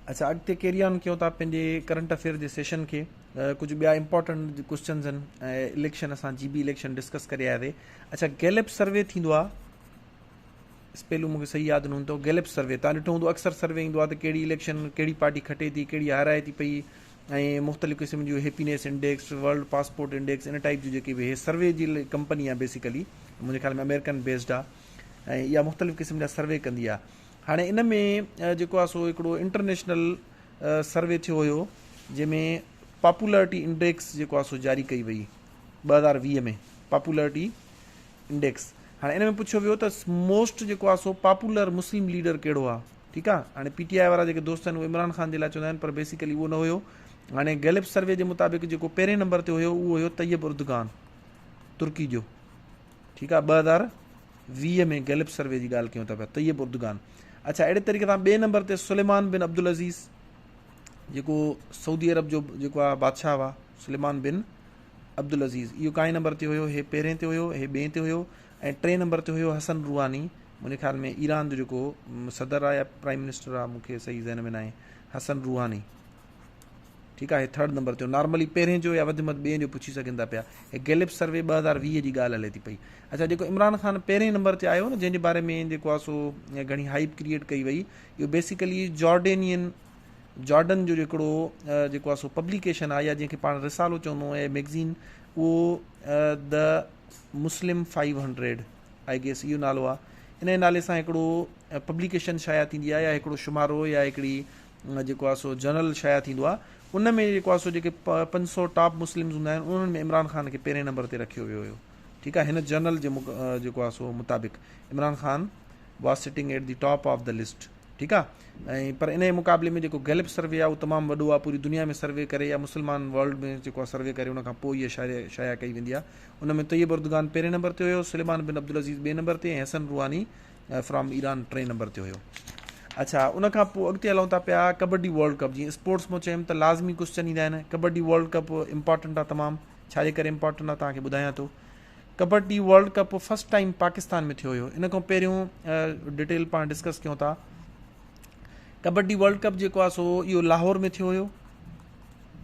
अच्छा, अॻिते कैरी ऑन कयूं था पंहिंजे करंट अफेयर जे सेशन खे। कुझु ॿिया इंपॉर्टेंट क्वेश्चन्स आहिनि ऐं इलेक्शन, असां जी बी इलेक्शन डिस्कस करे आया हुए। अच्छा, गैलप सर्वे थींदो आहे, पहिरियों मूंखे सही यादि न हूंदो। गैलप सर्वे तव्हां ॾिठो हूंदो, अक्सर सर्वे ईंदो आहे त कहिड़ी इलेक्शन कहिड़ी पार्टी खटे थी, कहिड़ी हाराए थी पई, ऐं मुख़्तलिफ़ क़िस्म जूं happiness index, world passport index, इन टाइप जूं जेके बि सर्वे जी कंपनी आहे बेसिकली, मुंहिंजे ख़्याल में अमेरिकन बेस्ड आहे, ऐं इहा मुख़्तलिफ़ क़िस्म जा सर्वे कंदी आहे। हाणे इन में जेको आहे सो हिकिड़ो इंटरनेशनल सर्वे थियो हुयो, जंहिंमें पॉपुलरिटी इंडेक्स जेको आहे सो जारी कई वई 2020 में, पॉपुलरिटी इंडेक्स। हाणे इन में पुछियो वियो त मोस्ट जेको आहे सो पॉपुलर मुस्लिम लीडर कहिड़ो आहे, ठीकु आहे। हाणे PTI वारा जेके दोस्त आहिनि उहे इमरान ख़ान जे लाइ चवंदा आहिनि, पर बेसिकली उहो न हुयो। हाणे गैलप सर्वे जे मुताबिक़ जेको पहिरें नंबर ते हुयो उहो हुयो तैयब उर्दगान, तुर्की जो, ठीकु आहे। 2020 में गैलप सर्वे जी ॻाल्हि कयूं था पिया, तैयब उर्दगान। अच्छा, अहिड़े तरीक़े सां ॿिए नंबर ते सुलेमान बिन अब्दुल अज़ीज़, जेको सऊदी अरब जो जेको आहे बादशाह हुआ, सुलेमान बिन अब्दुल अज़ीज़, इहो काएं नंबर ते हुयो? हे पहिरें ते हुयो, हे ॿिएं ते हुयो, ऐं टे नंबर ते हुयो हसन रूहानी, मुंहिंजे ख़्याल में ईरान जो जेको सदर आहे या प्राइम मिनिस्टर आहे, मूंखे सही ज़हन में न आहे, हसन रूहानी, ठीकु आहे। हे थर्ड नंबर ते, नॉर्मली पहिरें जो या वधि में वधि ॿिएं जो पुछी सघनि था पिया। हे गैलप सर्वे 2020 जी ॻाल्हि हले थी पई। अच्छा, जेको इमरान ख़ान पहिरें नंबर ते आयो न, जंहिंजे बारे में जेको आहे सो घणी हाइप क्रिएट कई वई, इहो बेसिकली जॉर्डन जो हिकिड़ो जेको आहे सो पब्लिकेशन आहे, या जंहिंखे पाण रिसालो चवंदो आहे, मैगज़ीन, उहो द मुस्लिम 500 आई गेस इहो नालो आहे। इन नाले सां हिकिड़ो पब्लिकेशन शाया थींदी आहे, या हिकिड़ो शुमारो, या हिकिड़ी जेको आहे सो जर्नल शाया थींदो आहे। उन में जेको आहे सो जेके 500 टॉप मुस्लिम्स हूंदा आहिनि, उन्हनि में इमरान ख़ान खे पहिरें नंबर ते रखियो वियो हुयो, ठीकु आहे। हिन जर्नल जे जेको आहे सो मुताबिक़ Imran Khan was sitting at the top of the list, ठीकु आहे। ऐं पर इन जे मुक़ाबले में जेको गैलप सर्वे आहे उहो तमामु वॾो आहे, पूरी दुनिया में सर्वे करे, या मुस्लमान वर्ल्ड में जेको आहे सर्वे करे, उनखां पोइ इहा शाया कई वेंदी आहे। उन में तैयब उर्दगान पहिरें नंबर ते हुयो, सुलेमान बिन अब्दुल अज़ीज़ ॿिएं नंबर ते, ऐं हसन रूहानी फ्रॉम ईरान 3 नंबर ते हुयो। अच्छा, उनखां पोइ अॻिते हलूं था पिया कबड्डी वर्ल्ड कप। जीअं स्पोर्ट्स में चयुमि त लाज़मी क्वेश्चन ईंदा आहिनि। कबड्डी वर्ल्ड कप इंपॉर्टेंट आहे तमामु, छाजे करे इंपॉर्टेंट आहे तव्हांखे ॿुधायां थो। कबड्डी वर्ल्ड कप फर्स्ट टाइम पाकिस्तान में थियो हुयो। इन खां पहिरियों डिटेल पाण डिस्कस कयूं था। कबड्डी वर्ल्ड कप जेको आहे सो इहो लाहौर में थियो हुयो,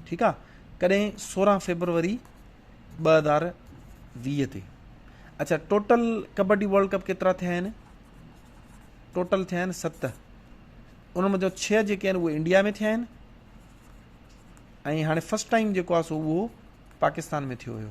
ठीकु आहे। कॾहिं 16 फरवरी 2020 ते। अच्छा, टोटल कबड्डी वर्ल्ड कप केतिरा थिया आहिनि? टोटल थिया आहिनि 7। उन में जो 6 जेके आहिनि उहे इंडिया में थिया आहिनि, ऐं हाणे फर्स्ट टाइम जेको आहे सो उहो पाकिस्तान में थियो हुयो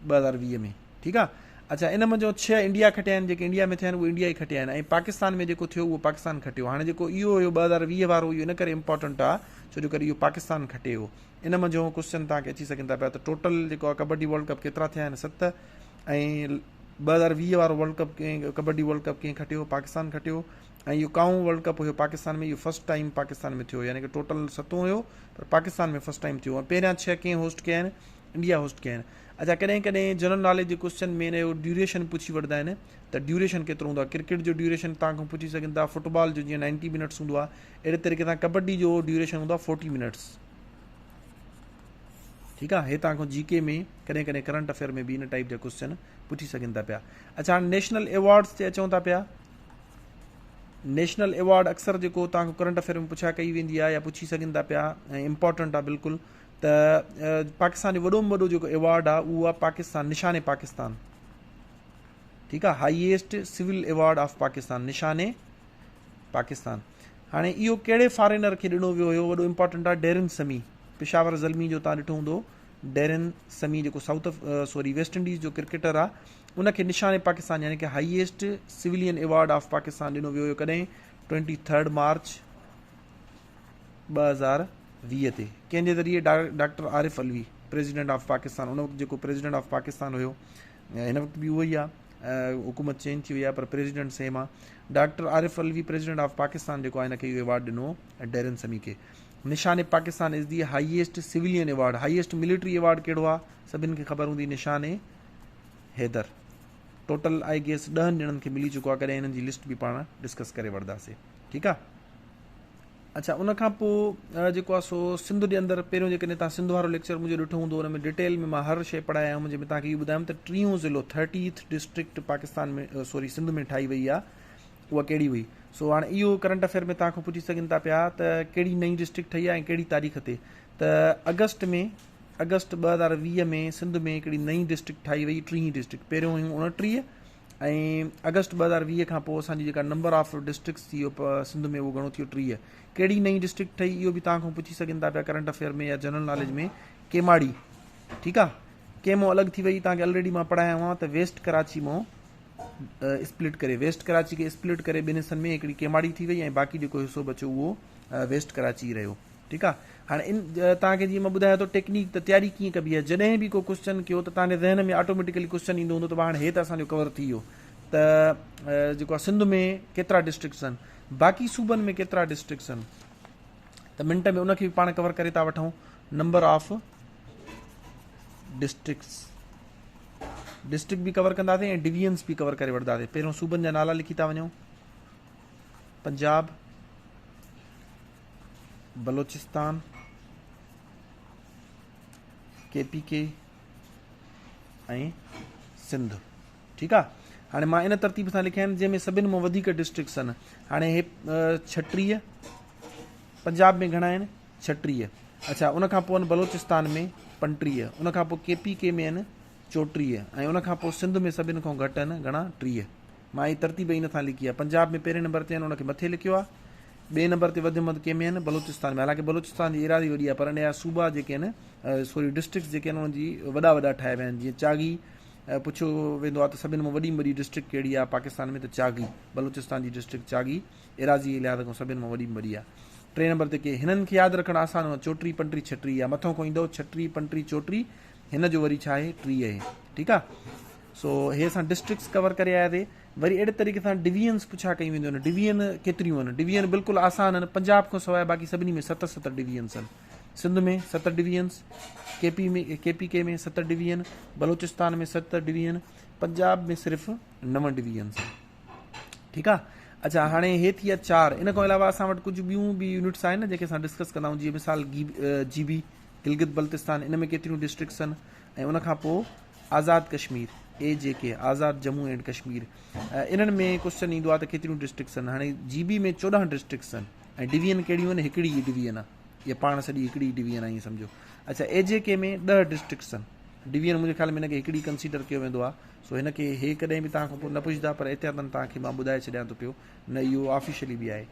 2020 में, ठीकु आहे। अच्छा, इन में जो 6 इंडिया खटिया आहिनि, जेके इंडिया में थिया आहिनि उहे इंडिया ई खटिया आहिनि, ऐं पाकिस्तान में जेको थियो उहो पाकिस्तान खटियो। हाणे जेको इहो हुयो 2020 वारो, इहो इन करे इंपॉर्टेंट आहे छो जो करे इहो पाकिस्तान खटे हो। इन में जो क्वेश्चन तव्हांखे अची सघनि था पिया त टोटल जेको आहे कबड्डी वर्ल्ड कप केतिरा थिया आहिनि? 7। ऐं 2020 वारो वर्ल्ड कप कबड्डी वर्ल्ड कप कंहिं खटियो? पाकिस्तान खटियो। ऐं इहो काऊं वर्ल्ड कप हुयो पाकिस्तान में, इहो फर्स्ट टाइम पाकिस्तान में थियो, यानी कि टोटल 7 हुयो, पर पाकिस्तान में फर्स्ट टाइम थियो। ऐं पहिरियां 6 कंहिं होस्ट कया आहिनि? इंडिया होस्ट कया आहिनि। अच्छा, कॾहिं कॾहिं जनरल नॉलेज जे क्वेश्चन में हिन जो ड्यूरेशन पुछी वठंदा आहिनि त ड्यूरेशन केतिरो हूंदो आहे। क्रिकेट जो ड्यूरेशन तव्हांखां पुछी सघनि था, फुटबॉल जो जीअं 90 मिनट्स हूंदो आहे, अहिड़े तरीक़े सां कबड्डी जो ड्यूरेशन हूंदो आहे 40 मिनट्स, ठीकु आहे। हे तव्हांखां GK में, कॾहिं कॾहिं करंट अफेयर में बि इन टाइप जा क्वेश्चन पुछी सघनि था पिया। अच्छा, हाणे नेशनल अवॉर्ड्स ते अचूं था पिया। नेशनल अवॉर्ड अक्सर जेको तव्हांखां करंट अफेयर में पुछा कई वेंदी आहे, या पुछी सघनि था पिया, ऐं इंपॉर्टेंट आहे बिल्कुलु। त पाकिस्तान जो वॾो में वॾो जेको अवॉर्ड आहे उहो आहे पाकिस्तान निशाने पाकिस्तान, ठीकु आहे। Highest civil award of Pakistan, निशाने पाकिस्तान। हाणे इहो कहिड़े फॉरेनर खे ॾिनो वियो हुयो? वॾो इंपॉर्टेंट आहे, डेरिन समी, पेशावर ज़ल्मी जो तव्हां ॾिठो हूंदो, डेरिन समी जेको वेस्ट इंडीज़ जो क्रिकेटर आहे, उनखे निशाने पाकिस्तान यानी कि highest civilian award of Pakistan ॾिनो वियो हुयो। कॾहिं? 23 मार्च 2020 ते। कंहिंजे ज़रिए? Doctor Arif Alvi, president of Pakistan. उन वक़्तु जेको प्रेसिडेंट ऑफ पाकिस्तान हुयो, हिन वक़्तु बि उहो ई आहे, हुकूमत चेंज थी वई आहे, पर प्रेसिडेंट सेम आहे। Doctor Arif Alvi president of Pakistan जेको आहे, हिनखे इहो अवॉर्ड ॾिनो डेरिन समी खे। निशाने Pakistan is the highest civilian award. Highest military award कहिड़ो आहे? सभिनि खे ख़बर हूंदी, निशाने हैदर। टोटल आई गेस 10 ॼणनि खे मिली चुको आहे। कॾहिं हिननि जी लिस्ट बि पाण डिस्कस करे वठंदासीं, ठीकु आहे। अच्छा, उनखां पोइ जेको आहे सो सिंध जे अंदरि पहिरियों जेकॾहिं तव्हां सिंध वारो लेक्चर मुंहिंजो ॾिठो हूंदो, हुन में डिटेल में मां हर शइ पढ़ाया आहियां। जंहिंमें तव्हांखे इहो ॿुधायमि त 30 ज़िलो 30th डिस्ट्रिक्ट पाकिस्तान में सिंध में ठाही वई आहे, उहा कहिड़ी हुई? सो हाणे इहो करंट अफेयर में तव्हां खां पुछी सघनि था पिया त कहिड़ी नई डिस्ट्रिक्ट ठही आहे ऐं कहिड़ी तारीख़ ते। त अगस्त 2020 में सिंध में हिकिड़ी नई डिस्ट्रिक्ट ठाही वई, टीं डिस्ट्रिक्ट। पहिरियों हुयूं 29 ऐं अगस्त 2020 खां पोइ असांजी जेका नंबर ऑफ डिस्ट्रिक्ट्स थी वियो सिंध में उहो घणो थियो 30। कहिड़ी नई डिस्ट्रिक्ट ठही इहो बि तव्हां खां पुछी सघनि था पिया करंट अफेयर में या जनरल नॉलेज में। केमाड़ी, ठीकु आहे, कंहिं अलॻि थी वई, तव्हांखे ऑलरेडी मां पढ़ायो हुआ त वेस्ट कराची मां स्प्लिट करे, वेस्ट कराची खे स्प्लिट करे ॿिनि हिसनि में हिकिड़ी केमाड़ी थी वई ऐं बाक़ी जेको हिसो बचियो उहो वेस्ट कराची रहियो, ठीकु आहे। हाणे इन तव्हांखे जीअं मां ॿुधायां थो टेक्निक त तयारी कीअं कबी आहे। जॾहिं बि को क्वेश्चन कयो त तव्हांजे ज़हन में ऑटोमेटिकली क्वेश्चन ईंदो हूंदो त हाणे हे त असांजो कवर थी वियो त जेको आहे सिंध में केतिरा डिस्ट्रिक्ट्स आहिनि, बाक़ी सूबनि में केतिरा डिस्ट्रिक्ट्स आहिनि, त मिंट में उनखे बि पाण कवर करे था वठूं। नंबर ऑफ डिस्ट्रिक्ट बि कवर कंदासीं ऐं डिवीजन्स बि कवर करे वठंदासीं। पहिरियों सूबनि जा नाला लिखी था वञूं। पंजाब, बलोचिस्तान, KPK ऐं सिंध, ठीकु आहे। हाणे मां इन तरतीब सां लिखिया आहिनि जंहिंमें सभिनि मां वधीक डिस्ट्रिक्ट्स आहिनि। हाणे हे 36, पंजाब में घणा आहिनि 36, अच्छा उनखां पोइ बलोचिस्तान में 35, उनखां पोइ KPK में आहिनि 34 ऐं उनखां पोइ सिंध में सभिनि खां घटि आहिनि घणा 30। मां हीअ तरतीब इन सां लिखी आहे। पंजाब में पहिरें नंबर ते आहिनि, उनखे मथे लिखियो आहे। ॿिए नंबर ते वधि में वधि कंहिंमें आहिनि बलोचिस्तान में। हालांकि बलोचिस्तान जी एराज़ी वॾी आहे पर इन जा सूबा जेके आहिनि सॉरी डिस्ट्रिक्ट्स जेके आहिनि उनजी वॾा वॾा ठाहिया विया आहिनि। जीअं चागी पुछियो वेंदो आहे त सभिनि मां वॾी में वॾी डिस्ट्रिक्ट कहिड़ी आहे पाकिस्तान में, त चागी, बलोचिस्तान जी डिस्ट्रिक्ट चागी एराज़ी जे लिहाज़ खां सभिनि मां वॾी में वॾी आहे। टे नंबर ते के हिननि खे यादि रखणु आसान आहे, 34, 35, 36 आहे। मथां खां ईंदो 36, 35, 34, हिन जो वरी छा आहे 30 आहे, ठीकु आहे। सो हे असां डिस्ट्रिक्ट्स कवर करे आयासीं। वरी अहिड़े तरीक़े सां डिवीजन्स पुछा कयूं वेंदियूं आहिनि। डिवीजन केतिरियूं आहिनि? डिवीजन बिल्कुलु आसान आहिनि। पंजाब खां सवाइ बाक़ी सभिनी में 7 डिवीजन्स आहिनि। सिंध में 7 डिवीजन्स, KPK में 7 डिवीजन, बलोचिस्तान में 7 डिवीजन, पंजाब में सिर्फ़ु 9 डिवीजन्स आहिनि, ठीकु आहे। अच्छा हाणे हे थी विया 4। इन खां अलावा असां वटि कुझु ॿियूं बि यूनिट्स आहिनि जेके असां डिस्कस कंदा आहियूं। जीअं मिसाल GB गिलगित बल्तिस्तान, इन में केतिरियूं डिस्ट्रिक्ट्स आहिनि। ऐं उनखां पोइ आज़ाद कश्मीर AJK, आज़ाद जम्मू एंड कश्मीर, इन्हनि में क्वेश्चन ईंदो आहे त केतिरियूं डिस्ट्रिक्ट्स आहिनि। हाणे GB में 14 डिस्ट्रिक्ट्स आहिनि ऐं डिवीजन कहिड़ियूं आहिनि? हिकिड़ी ई डिवीजन आहे, इहा पाण सॼी हिकिड़ी डिवीजन आहे ईअं सम्झो। अच्छा AJK में 10 डिस्ट्रिक्ट्स आहिनि। डिवीजन मुंहिंजे ख्याल में हिनखे हिकिड़ी कंसीडर कयो वेंदो आहे। सो हिनखे हे कॾहिं बि तव्हां खां पोइ न पुछंदा, पर एहतियातन तव्हांखे मां ॿुधाए छॾियां थो पियो, न इहो ऑफिशियली बि आहे।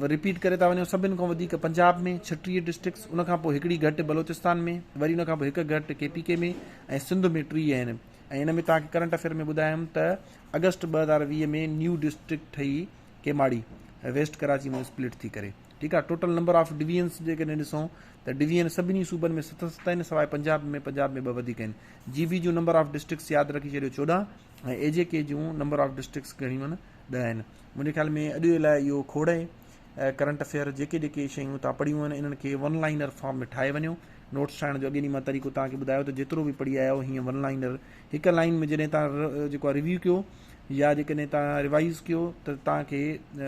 रिपीट करे था वञूं। सभिनि खां वधीक पंजाब में 36 डिस्ट्रिक्ट्स, उनखां पोइ हिकिड़ी घटि बलोचिस्तान में, वरी उनखां पोइ हिकु घटि KPK में ऐं सिंध में 3 आहिनि। ऐं हिन में तव्हांखे करंट अफेयर में ॿुधायमि त अगस्त 2020 में न्यू डिस्ट्रिक्ट ठही केमाड़ी, वेस्ट कराची में स्प्लिट थी करे, ठीकु आहे। टोटल नंबर ऑफ डिवीजन्स जेकॾहिं ॾिसूं त डिवीजन सभिनी सूबनि में 7 आहिनि सवाइ पंजाब में 2 वधीक आहिनि। GB जूं नंबर ऑफ डिस्ट्रिक्ट्स यादि रखी छॾियो 14 ऐं AJK जूं नंबर ऑफ डिस्ट्रिक्ट्स घणियूं आहिनि 10 आहिनि। मुंहिंजे ख्याल में अॼु जे लाइ इहो खोड़ आहे। करंट अफेयर जेके जेके शयूं तव्हां पढ़ियूं आहिनि इन्हनि खे 1 लाइनर फॉर्म में ठाहे वञो। नोट्स ठाहिण जो अॻे ॾींहुं मां तरीक़ो तव्हांखे ॿुधायो त जेतिरो बि पढ़ी आया आहियो हीअं 1 लाइनर हिकु लाइन में जॾहिं तव्हां जेको आहे रिव्यू कयो या जेकॾहिं तव्हां रिवाइज़ कयो त तव्हांखे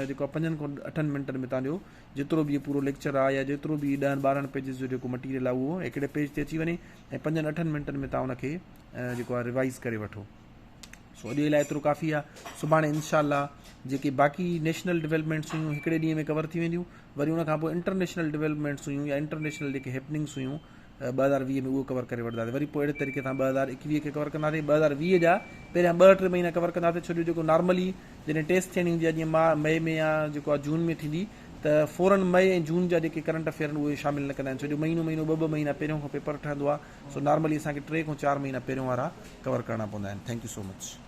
जेको आहे 5 खां 8 मिंटनि में तव्हांजो जेतिरो बि पूरो लेक्चर आहे या जेतिरो बि 10-12 पेजिस जो जेको मटीरियल आहे उहो हिकिड़े पेज ते अची वञे ऐं 5-8 मिंटनि में तव्हां उनखे जेको आहे रिवाइज़ करे वठो। सो अॼु जे लाइ एतिरो काफ़ी आहे। सुभाणे इनशाअल्लाह जेके बाक़ी नेशनल डेवलपमेंट्स हुयूं हिकिड़े ॾींहं में कवर थी वेंदियूं। वरी उनखां पोइ इंटरनेशनल डेवलपमेंट्स हुयूं या इंटरनेशनल जेके हैपनिंग्स हुयूं 2020 में उहो कवर करे वठंदासीं। वरी पोइ अहिड़े तरीक़े सां 2021 खे कवर कंदासीं। 2020 जा पहिरियां 2-3 महीना कवर कंदासीं, छो जो जेको नॉर्मली जॾहिं टेस्ट थियणी हूंदी आहे जीअं मई में या जेको आहे जून में थींदी त फौरन मई ऐं जून जा जेके करंट अफेयर आहिनि उहे शामिलु न कंदा आहिनि, छो जो महीनो 2-2 महीना पहिरियों खां पेपर ठहंदो आहे। सो नॉर्मली असांखे 3 खां 4 महीना पहिरियों वारा कवर करणा पवंदा आहिनि। Thank you so much.